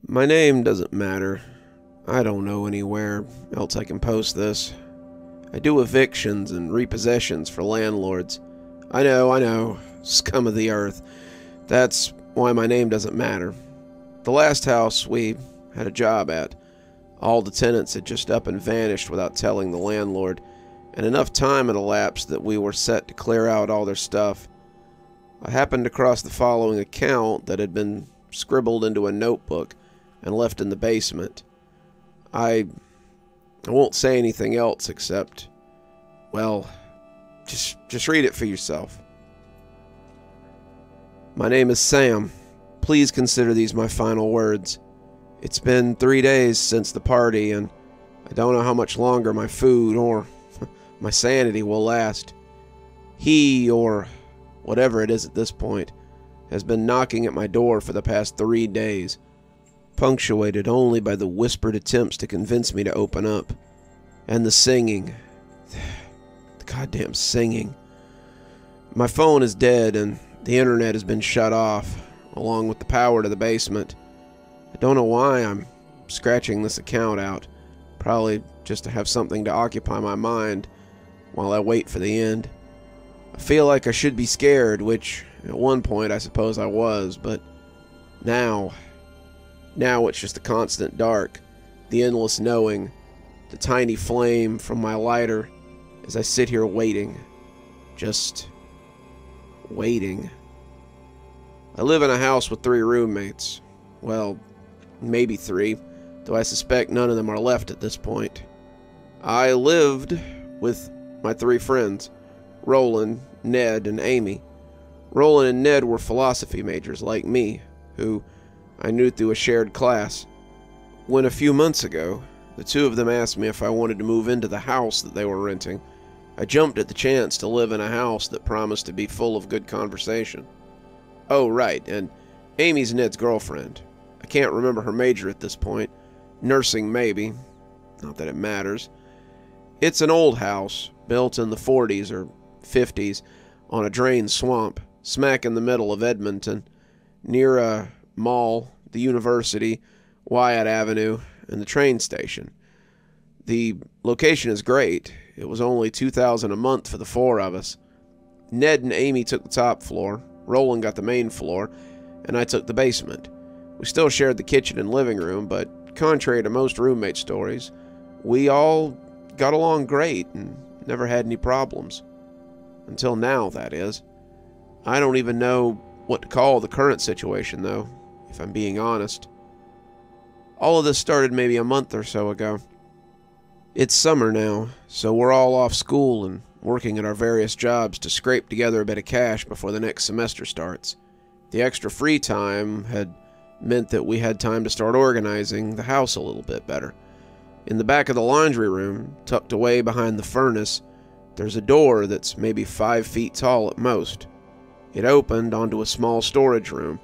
My name doesn't matter. I don't know anywhere else I can post this. I do evictions and repossessions for landlords. I know, scum of the earth. That's why my name doesn't matter. The last house we had a job at, all the tenants had just up and vanished without telling the landlord, and enough time had elapsed that we were set to clear out all their stuff. I happened across the following account that had been scribbled into a notebook and left in the basement. I won't say anything else except, well, just read it for yourself. My name is Sam. Please consider these my final words. It's been 3 days since the party, and I don't know how much longer my food or my sanity will last. He, or whatever it is at this point, has been knocking at my door for the past 3 days, punctuated only by the whispered attempts to convince me to open up. And the singing. The goddamn singing. My phone is dead and the internet has been shut off, along with the power to the basement. I don't know why I'm scratching this account out. Probably just to have something to occupy my mind while I wait for the end. I feel like I should be scared, which at one point I suppose I was, but now it's just the constant dark, the endless knowing, the tiny flame from my lighter as I sit here waiting. Just waiting. I live in a house with 3 roommates. Well, maybe 3, though I suspect none of them are left at this point. I lived with my 3 friends, Roland, Ned, and Amy. Roland and Ned were philosophy majors like me, who I knew through a shared class. When a few months ago, the 2 of them asked me if I wanted to move into the house that they were renting, I jumped at the chance to live in a house that promised to be full of good conversation. Oh, right, and Amy's Ned's girlfriend. I can't remember her major at this point. Nursing, maybe. Not that it matters. It's an old house, built in the 40s or 50s, on a drained swamp, smack in the middle of Edmonton, near a mall, the university, Wyatt Avenue, and the train station. The location is great. It was only $2,000 a month for the 4 of us. Ned and Amy took the top floor, Roland got the main floor, and I took the basement. We still shared the kitchen and living room, but contrary to most roommate stories, we all got along great and never had any problems. Until now, that is. I don't even know what to call the current situation, though, if I'm being honest. All of this started maybe a month or so ago. It's summer now, so we're all off school and working at our various jobs to scrape together a bit of cash before the next semester starts. The extra free time had meant that we had time to start organizing the house a little bit better. In the back of the laundry room, tucked away behind the furnace, there's a door that's maybe 5 feet tall at most. It opened onto a small storage room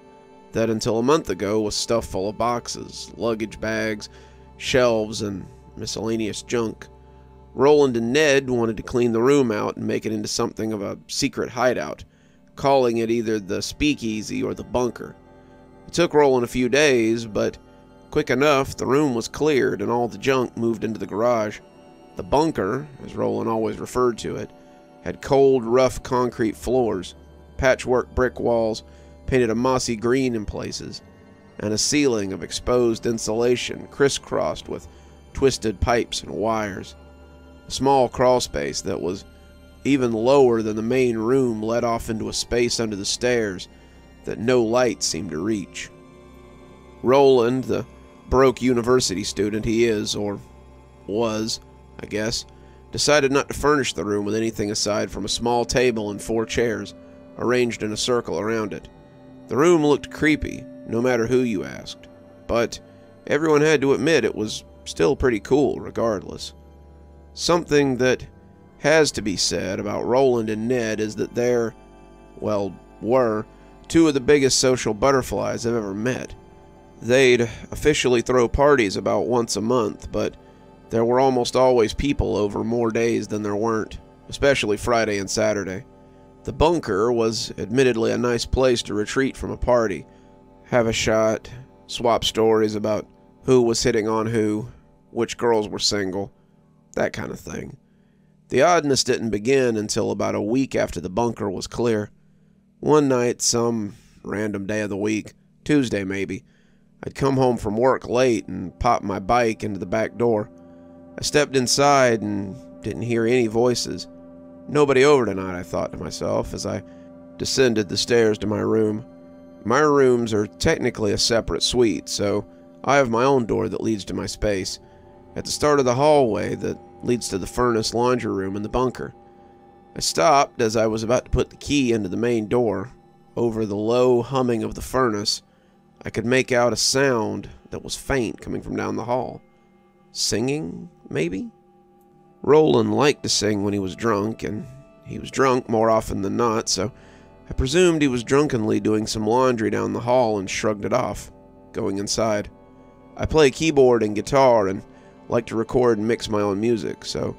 that until a month ago was stuffed full of boxes, luggage bags, shelves, and miscellaneous junk. Roland and Ned wanted to clean the room out and make it into something of a secret hideout, calling it either the speakeasy or the bunker. It took Roland a few days, but quick enough the room was cleared and all the junk moved into the garage. The bunker, as Roland always referred to it, had cold, rough concrete floors, patchwork brick walls painted a mossy green in places, and a ceiling of exposed insulation crisscrossed with twisted pipes and wires. A small crawlspace that was even lower than the main room led off into a space under the stairs that no light seemed to reach. Roland, the broke university student he is, or was, I guess, decided not to furnish the room with anything aside from a small table and 4 chairs, arranged in a circle around it. The room looked creepy, no matter who you asked, but everyone had to admit it was still pretty cool regardless. Something that has to be said about Roland and Ned is that were 2 of the biggest social butterflies I've ever met. They'd officially throw parties about once a month, but there were almost always people over more days than there weren't, especially Friday and Saturday. The bunker was admittedly a nice place to retreat from a party, have a shot, swap stories about who was hitting on who, which girls were single, that kind of thing. The oddness didn't begin until about a week after the bunker was clear. One night, some random day of the week, Tuesday maybe, I'd come home from work late and popped my bike into the back door. I stepped inside and didn't hear any voices. Nobody over tonight, I thought to myself as I descended the stairs to my room. My rooms are technically a separate suite, so I have my own door that leads to my space, at the start of the hallway that leads to the furnace laundry room in the bunker. I stopped as I was about to put the key into the main door. Over the low humming of the furnace, I could make out a sound that was faint coming from down the hall. Singing, maybe? Roland liked to sing when he was drunk, and he was drunk more often than not, so I presumed he was drunkenly doing some laundry down the hall and shrugged it off, going inside. I play keyboard and guitar and like to record and mix my own music, so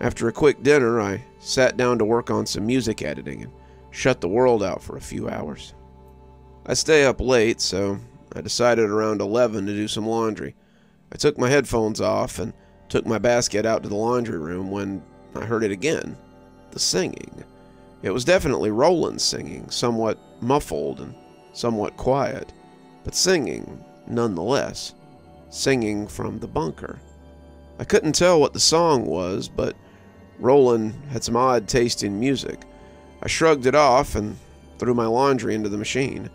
after a quick dinner, I sat down to work on some music editing and shut the world out for a few hours. I stay up late, so I decided around 11 to do some laundry. I took my headphones off and took my basket out to the laundry room when I heard it again, the singing. It was definitely Roland singing, somewhat muffled and somewhat quiet, but singing nonetheless, singing from the bunker. I couldn't tell what the song was, but Roland had some odd taste in music. I shrugged it off and threw my laundry into the machine.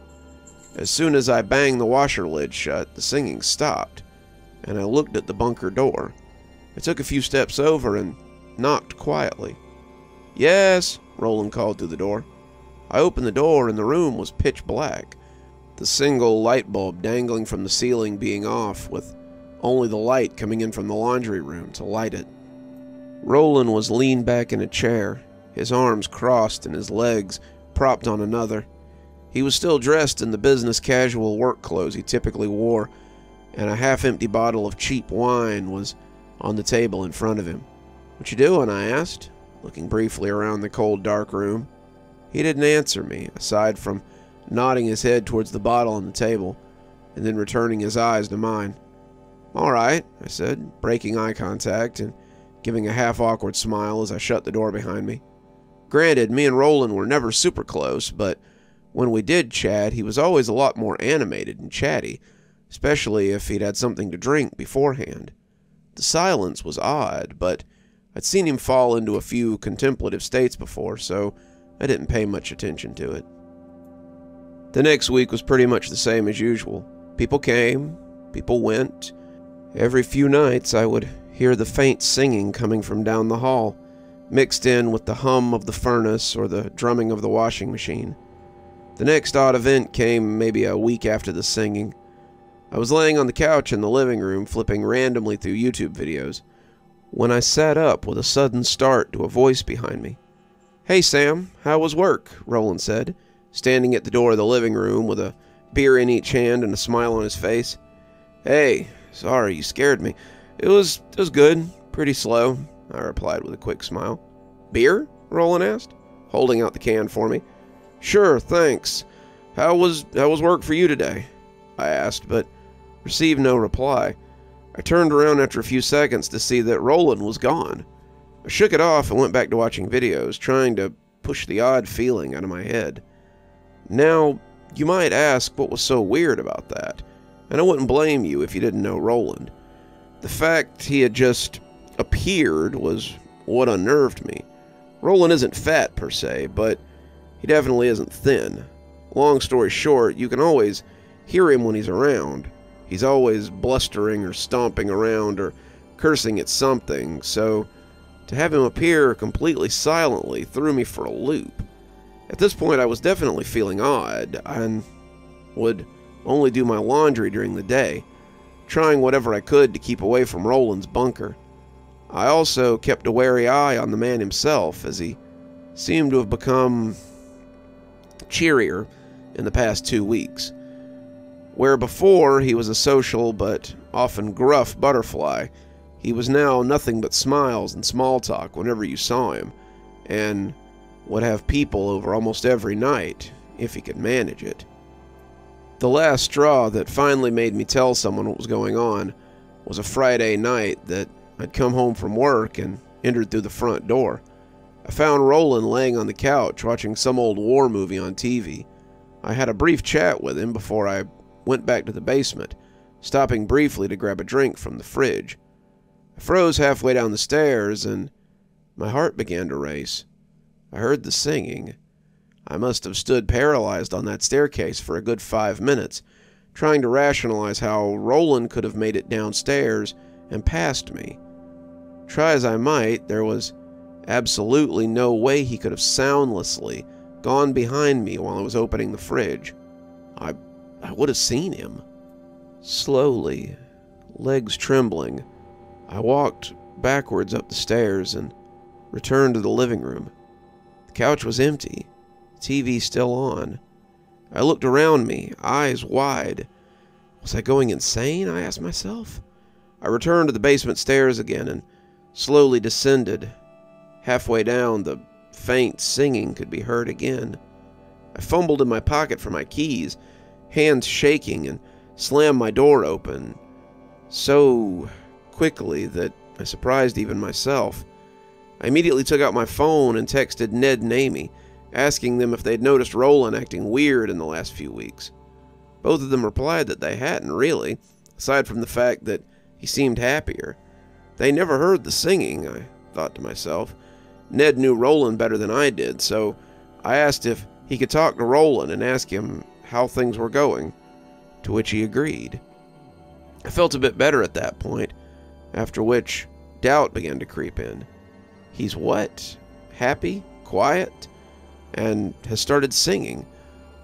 As soon as I banged the washer lid shut, the singing stopped, and I looked at the bunker door. I took a few steps over and knocked quietly. "Yes," Roland called through the door. I opened the door and the room was pitch black, the single light bulb dangling from the ceiling being off, with only the light coming in from the laundry room to light it. Roland was leaned back in a chair, his arms crossed and his legs propped on another. He was still dressed in the business casual work clothes he typically wore, and a half-empty bottle of cheap wine was on the table in front of him. "What you doing?" I asked, looking briefly around the cold, dark room. He didn't answer me, aside from nodding his head towards the bottle on the table, and then returning his eyes to mine. "All right," I said, breaking eye contact and giving a half-awkward smile as I shut the door behind me. Granted, me and Roland were never super close, but when we did chat, he was always a lot more animated and chatty, especially if he'd had something to drink beforehand. The silence was odd, but I'd seen him fall into a few contemplative states before, so I didn't pay much attention to it. The next week was pretty much the same as usual. People came, people went. Every few nights I would hear the faint singing coming from down the hall, mixed in with the hum of the furnace or the drumming of the washing machine. The next odd event came maybe a week after the singing. I was laying on the couch in the living room flipping randomly through YouTube videos when I sat up with a sudden start to a voice behind me. "Hey Sam, how was work?" Roland said, standing at the door of the living room with a beer in each hand and a smile on his face. "Hey, sorry, you scared me. It was good, pretty slow," I replied with a quick smile. "Beer?" Roland asked, holding out the can for me. "Sure, thanks. How was work for you today?" I asked, but received no reply. I turned around after a few seconds to see that Roland was gone. I shook it off and went back to watching videos, trying to push the odd feeling out of my head. Now, you might ask what was so weird about that, and I wouldn't blame you if you didn't know Roland. The fact he had just appeared was what unnerved me. Roland isn't fat per se, but he definitely isn't thin. Long story short, you can always hear him when he's around. He's always blustering or stomping around or cursing at something, so to have him appear completely silently threw me for a loop. At this point, I was definitely feeling odd and would only do my laundry during the day, trying whatever I could to keep away from Roland's bunker. I also kept a wary eye on the man himself, as he seemed to have become cheerier in the past 2 weeks. Where before he was a social but often gruff butterfly, he was now nothing but smiles and small talk whenever you saw him, and would have people over almost every night, if he could manage it. The last straw that finally made me tell someone what was going on was a Friday night that I'd come home from work and entered through the front door. I found Roland laying on the couch watching some old war movie on TV. I had a brief chat with him before I went back to the basement, stopping briefly to grab a drink from the fridge. I froze halfway down the stairs and my heart began to race. I heard the singing. I must have stood paralyzed on that staircase for a good 5 minutes, trying to rationalize how Roland could have made it downstairs and past me. Try as I might, there was absolutely no way he could have soundlessly gone behind me while I was opening the fridge. I would have seen him. Slowly, legs trembling, I walked backwards up the stairs and returned to the living room. The couch was empty, the TV still on. I looked around me, eyes wide. Was I going insane? I asked myself. I returned to the basement stairs again and slowly descended. Halfway down, the faint singing could be heard again. I fumbled in my pocket for my keys, hands shaking, and slammed my door open so quickly that I surprised even myself. I immediately took out my phone and texted Ned and Amy, asking them if they'd noticed Roland acting weird in the last few weeks. Both of them replied that they hadn't really, aside from the fact that he seemed happier. They never heard the singing, I thought to myself. Ned knew Roland better than I did, so I asked if he could talk to Roland and ask him how things were going, to which he agreed. I felt a bit better at that point, after which doubt began to creep in. He's what? Happy? Quiet? And has started singing?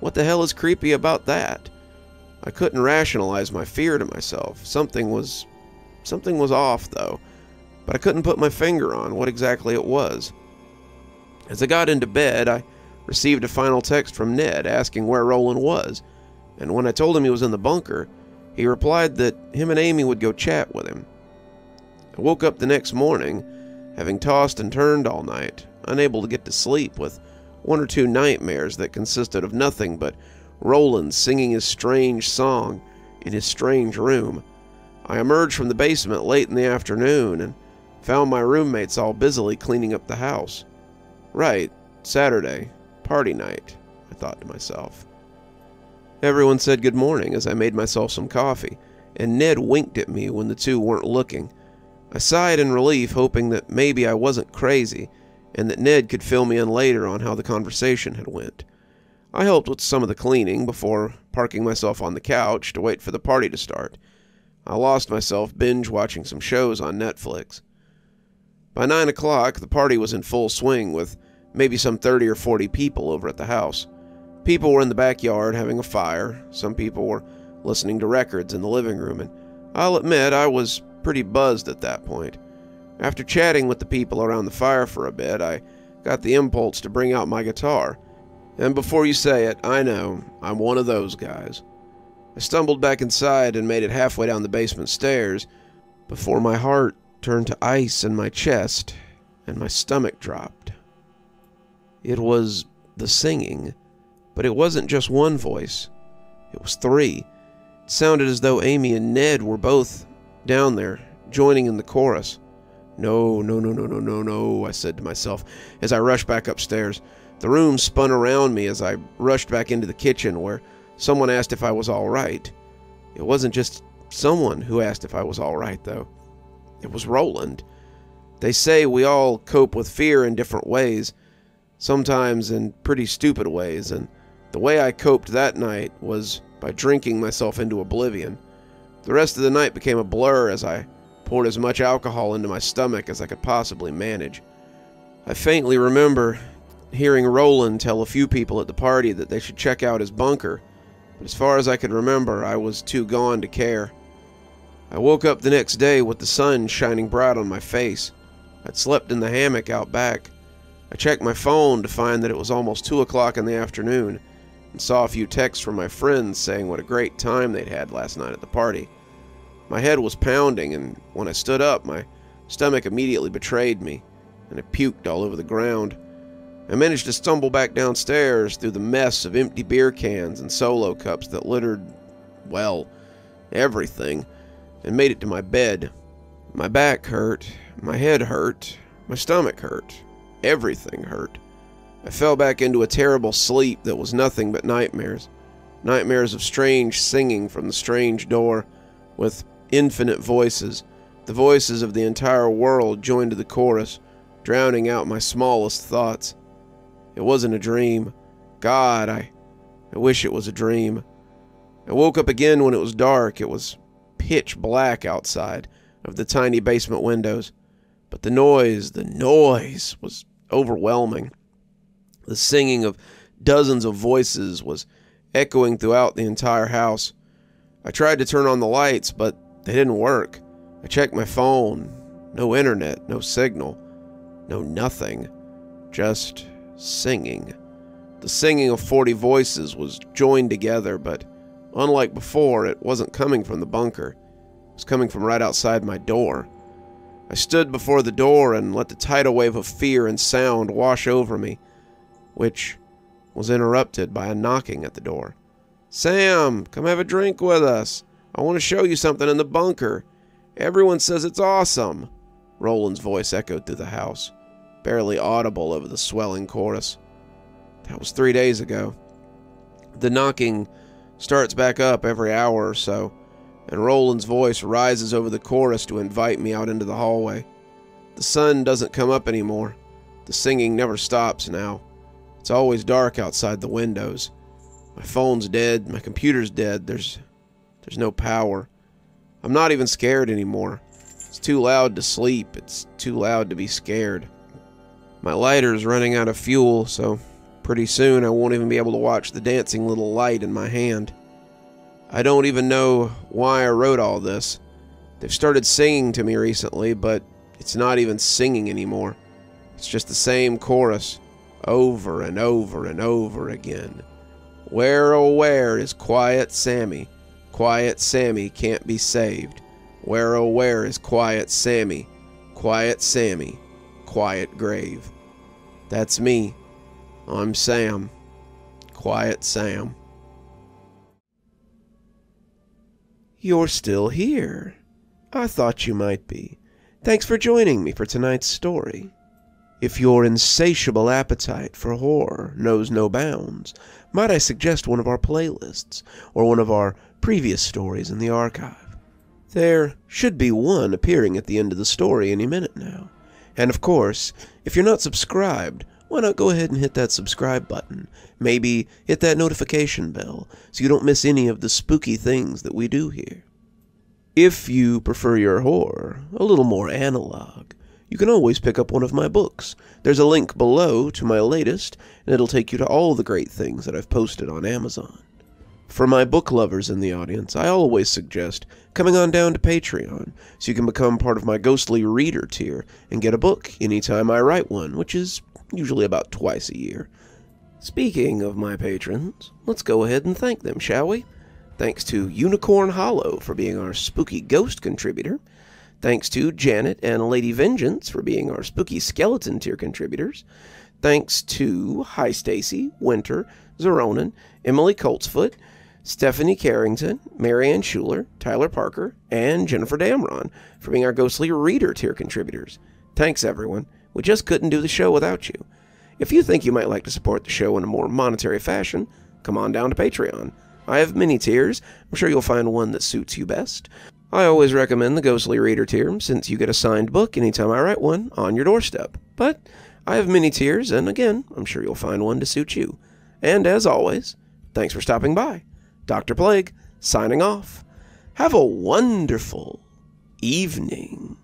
What the hell is creepy about that? I couldn't rationalize my fear to myself. Something was off, though, but I couldn't put my finger on what exactly it was. As I got into bed, I received a final text from Ned asking where Roland was, and when I told him he was in the bunker, he replied that him and Amy would go chat with him. I woke up the next morning, having tossed and turned all night, unable to get to sleep, with one or two nightmares that consisted of nothing but Roland singing his strange song in his strange room. I emerged from the basement late in the afternoon and found my roommates all busily cleaning up the house. Right, Saturday, party night, I thought to myself. Everyone said good morning as I made myself some coffee, and Ned winked at me when the two weren't looking. I sighed in relief, hoping that maybe I wasn't crazy, and that Ned could fill me in later on how the conversation had went. I helped with some of the cleaning before parking myself on the couch to wait for the party to start. I lost myself binge-watching some shows on Netflix. By 9 o'clock, the party was in full swing with maybe some 30 or 40 people over at the house. People were in the backyard having a fire. Some people were listening to records in the living room, and I'll admit I was pretty buzzed at that point. After chatting with the people around the fire for a bit, I got the impulse to bring out my guitar. And before you say it, I know, I'm one of those guys. I stumbled back inside and made it halfway down the basement stairs before my heart turned to ice in my chest and my stomach dropped. It was the singing, but it wasn't just one voice. It was three. It sounded as though Amy and Ned were both down there, joining in the chorus. No, I said to myself as I rushed back upstairs. The room spun around me as I rushed back into the kitchen where someone asked if I was all right. It wasn't just someone who asked if I was all right, though. It was Roland. They say we all cope with fear in different ways, sometimes in pretty stupid ways, and the way I coped that night was by drinking myself into oblivion. The rest of the night became a blur as I poured as much alcohol into my stomach as I could possibly manage. I faintly remember hearing Roland tell a few people at the party that they should check out his bunker, but as far as I could remember, I was too gone to care. I woke up the next day with the sun shining bright on my face. I'd slept in the hammock out back. I checked my phone to find that it was almost 2 o'clock in the afternoon, and saw a few texts from my friends saying what a great time they'd had last night at the party. My head was pounding, and when I stood up, my stomach immediately betrayed me, and I puked all over the ground. I managed to stumble back downstairs through the mess of empty beer cans and solo cups that littered, well, everything, and made it to my bed. My back hurt, my head hurt, my stomach hurt, everything hurt. I fell back into a terrible sleep that was nothing but nightmares. Nightmares of strange singing from the strange door, with infinite voices, the voices of the entire world joined to the chorus, drowning out my smallest thoughts. It wasn't a dream. God, I wish it was a dream. I woke up again when it was dark. It was pitch black outside of the tiny basement windows, but the noise was overwhelming. The singing of dozens of voices was echoing throughout the entire house. I tried to turn on the lights, but they didn't work. I checked my phone. No internet, no signal, no nothing. Just singing. The singing of 40 voices was joined together, but unlike before, it wasn't coming from the bunker. It was coming from right outside my door. I stood before the door and let the tidal wave of fear and sound wash over me, which was interrupted by a knocking at the door. "Sam, come have a drink with us. I want to show you something in the bunker. Everyone says it's awesome." Roland's voice echoed through the house, barely audible over the swelling chorus. That was 3 days ago. The knocking starts back up every hour or so, and Roland's voice rises over the chorus to invite me out into the hallway. The sun doesn't come up anymore. The singing never stops now. It's always dark outside the windows. My phone's dead, my computer's dead, there's no power. I'm not even scared anymore. It's too loud to sleep, it's too loud to be scared. My lighter's running out of fuel, so pretty soon I won't even be able to watch the dancing little light in my hand. I don't even know why I wrote all this. They've started singing to me recently, but it's not even singing anymore. It's just the same chorus, over and over and over again. Where, oh where is Quiet Sammy? Quiet Sammy can't be saved. Where, oh where is Quiet Sammy? Quiet Sammy, quiet grave. That's me. I'm Sam. Quiet Sam. You're still here. I thought you might be. Thanks for joining me for tonight's story. If your insatiable appetite for horror knows no bounds, might I suggest one of our playlists, or one of our previous stories in the archive? There should be one appearing at the end of the story any minute now. And of course, if you're not subscribed, why not go ahead and hit that subscribe button? Maybe hit that notification bell so you don't miss any of the spooky things that we do here. If you prefer your horror a little more analog, you can always pick up one of my books. There's a link below to my latest, and it'll take you to all the great things that I've posted on Amazon. For my book lovers in the audience, I always suggest coming on down to Patreon so you can become part of my ghostly reader tier and get a book anytime I write one, which is usually about twice a year. Speaking of my patrons, let's go ahead and thank them, shall we? Thanks to Unicorn Hollow for being our spooky ghost contributor. Thanks to Janet and Lady Vengeance for being our spooky skeleton tier contributors. Thanks to Hi Stacy, Winter, Xaronan, Emily Coltsfoot, Stephanie Carrington, Marianne Schuler, Tyler Parker, and Jennifer Damron for being our ghostly reader tier contributors. Thanks, everyone. We just couldn't do the show without you. If you think you might like to support the show in a more monetary fashion, come on down to Patreon. I have many tiers. I'm sure you'll find one that suits you best. I always recommend the Ghostly Reader tier, since you get a signed book anytime I write one on your doorstep. But I have many tiers, and again, I'm sure you'll find one to suit you. And as always, thanks for stopping by. Dr. Plague, signing off. Have a wonderful evening.